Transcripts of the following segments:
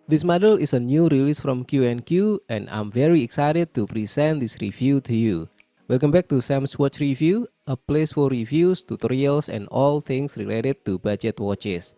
This model is a new release from Q&Q and I'm very excited to present this review to you. Welcome back to Sam's Watch Review, a place for reviews, tutorials and all things related to budget watches.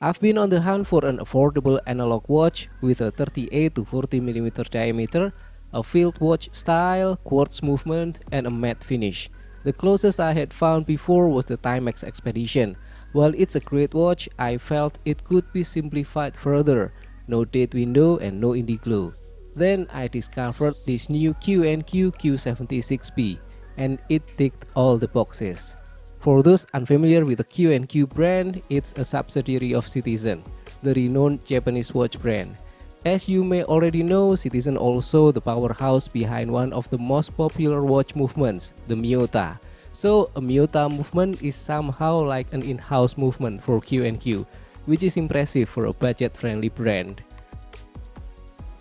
I've been on the hunt for an affordable analog watch with a 38 to 40mm diameter, a field watch style, quartz movement and a matte finish. The closest I had found before was the Timex Expedition. While it's a great watch, I felt it could be simplified further. No date window and no indie glow. Then I discovered this new Q&Q Q76B and it ticked all the boxes. For those unfamiliar with the Q&Q brand, it's a subsidiary of Citizen, the renowned Japanese watch brand. As you may already know, Citizen also the powerhouse behind one of the most popular watch movements, the Miyota. So a Miyota movement is somehow like an in-house movement for Q&Q, which is impressive for a budget-friendly brand.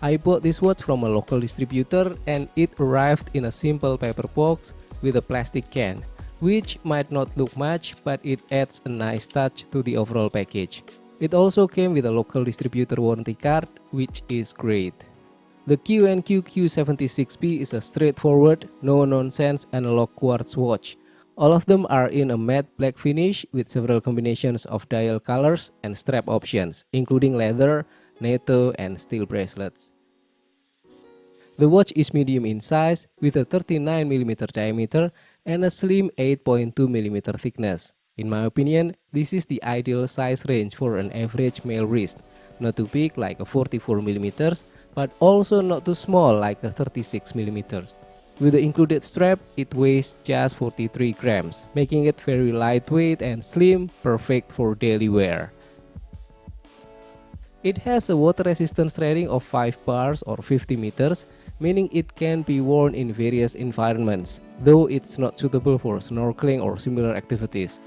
I bought this watch from a local distributor and it arrived in a simple paper box with a plastic can, which might not look much but it adds a nice touch to the overall package. It also came with a local distributor warranty card, which is great. The Q&Q Q76B is a straightforward, no-nonsense analog quartz watch. All of them are in a matte black finish with several combinations of dial colors and strap options, including leather, NATO, and steel bracelets. The watch is medium in size with a 39mm diameter and a slim 8.2mm thickness. In my opinion, this is the ideal size range for an average male wrist, not too big like a 44mm, but also not too small like a 36mm. With the included strap, it weighs just 43 grams, making it very lightweight and slim, perfect for daily wear. It has a water resistance rating of 5 bars or 50 meters, meaning it can be worn in various environments, though it's not suitable for snorkeling or similar activities.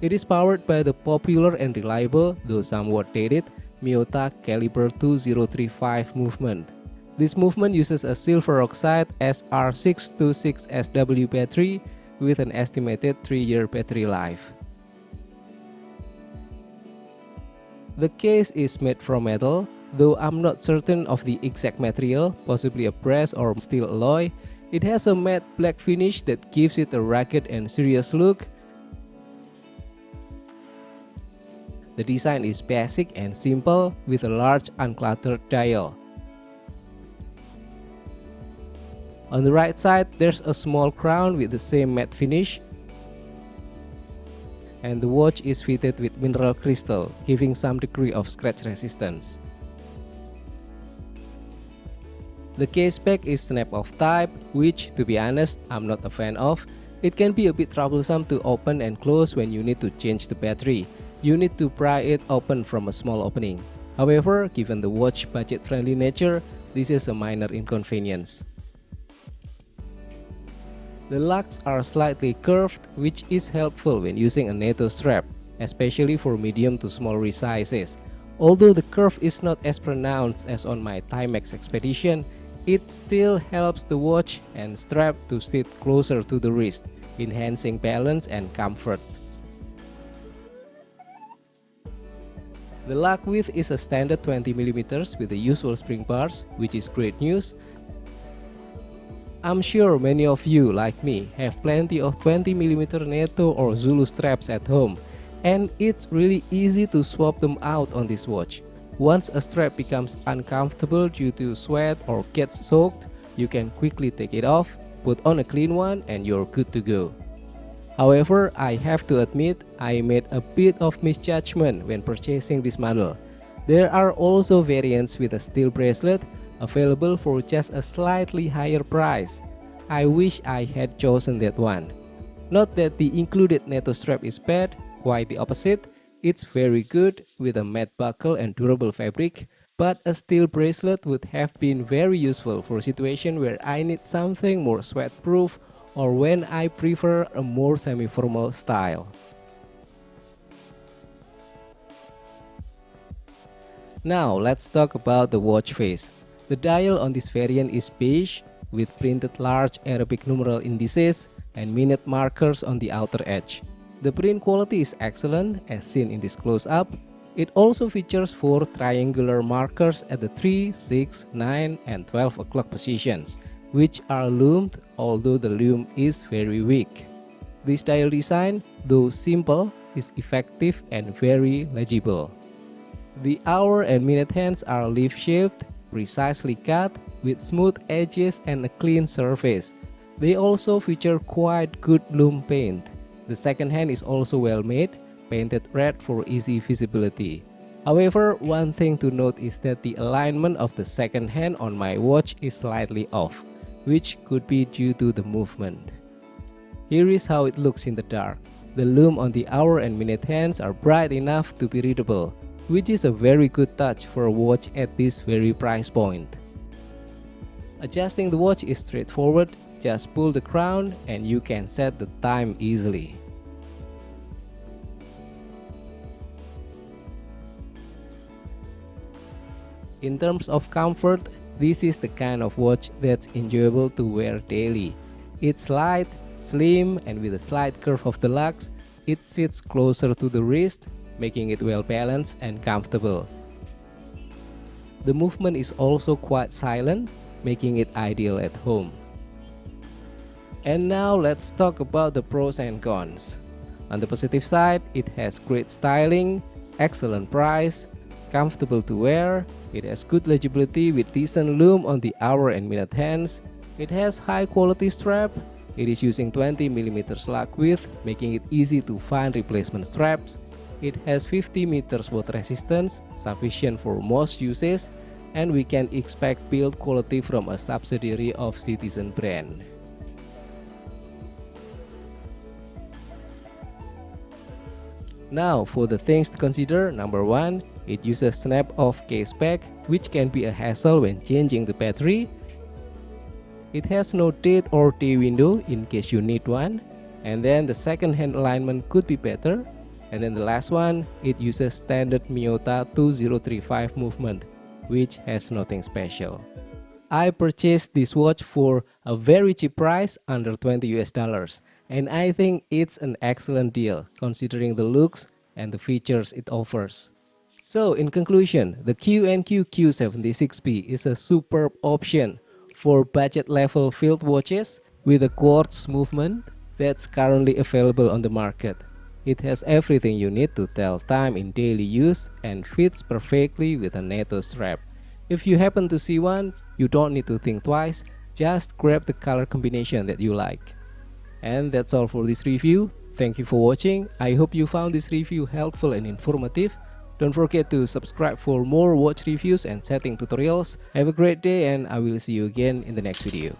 It is powered by the popular and reliable, though somewhat dated, Miyota Caliber 2035 movement. This movement uses a silver oxide SR626SW battery with an estimated 3-year battery life. The case is made from metal, though I'm not certain of the exact material, possibly a brass or steel alloy. It has a matte black finish that gives it a rugged and serious look. The design is basic and simple with a large uncluttered dial. On the right side, there's a small crown with the same matte finish, and the watch is fitted with mineral crystal, giving some degree of scratch resistance. The case back is snap-off type, which, to be honest, I'm not a fan of. It can be a bit troublesome to open and close when you need to change the battery. You need to pry it open from a small opening. However, given the watch budget-friendly nature, this is a minor inconvenience. The lugs are slightly curved, which is helpful when using a NATO strap, especially for medium to small wrist sizes. Although the curve is not as pronounced as on my Timex Expedition, it still helps the watch and strap to sit closer to the wrist, enhancing balance and comfort. The lug width is a standard 20mm with the usual spring bars, which is great news. I'm sure many of you, like me, have plenty of 20mm NATO or Zulu straps at home, and it's really easy to swap them out on this watch. Once a strap becomes uncomfortable due to sweat or gets soaked, you can quickly take it off, put on a clean one, and you're good to go. However, I have to admit, I made a bit of misjudgment when purchasing this model. There are also variants with a steel bracelet, available for just a slightly higher price. I wish I had chosen that one. Not that the included NATO strap is bad, quite the opposite. It's very good with a matte buckle and durable fabric, but a steel bracelet would have been very useful for a situation where I need something more sweat-proof or when I prefer a more semi-formal style. Now let's talk about the watch face. The dial on this variant is beige with printed large Arabic numeral indices and minute markers on the outer edge. The print quality is excellent as seen in this close-up. It also features 4 triangular markers at the 3, 6, 9 and 12 o'clock positions, which are lumed although the lume is very weak. This dial design, though simple, is effective and very legible. The hour and minute hands are leaf-shaped, precisely cut, with smooth edges and a clean surface. They also feature quite good lume paint. The second hand is also well made, painted red for easy visibility. However, one thing to note is that the alignment of the second hand on my watch is slightly off, which could be due to the movement. Here is how it looks in the dark. The lume on the hour and minute hands are bright enough to be readable, which is a very good touch for a watch at this very price point. Adjusting the watch is straightforward, just pull the crown and you can set the time easily. In terms of comfort, this is the kind of watch that's enjoyable to wear daily. It's light, slim and with a slight curve of the lugs, it sits closer to the wrist, making it well balanced and comfortable. The movement is also quite silent, making it ideal at home. And now let's talk about the pros and cons. On the positive side, it has great styling, excellent price, comfortable to wear, it has good legibility with decent lume on the hour and minute hands, it has high quality strap, it is using 20mm lug width, making it easy to find replacement straps, it has 50 meters water resistance, sufficient for most uses, and we can expect build quality from a subsidiary of Citizen brand. Now for the things to consider, number 1, it uses snap-off case back, which can be a hassle when changing the battery. It has no date or day window in case you need one. And then the second hand alignment could be better. And then the last one, it uses standard Miyota 2035 movement, which has nothing special. I purchased this watch for a very cheap price, under $20 US, and I think it's an excellent deal considering the looks and the features it offers. So in conclusion, the Q&Q Q76B is a superb option for budget level field watches with a quartz movement that's currently available on the market. It has everything you need to tell time in daily use and fits perfectly with a NATO strap. If you happen to see one, you don't need to think twice, just grab the color combination that you like. And that's all for this review. Thank you for watching. I hope you found this review helpful and informative. Don't forget to subscribe for more watch reviews and setting tutorials. Have a great day and I will see you again in the next video.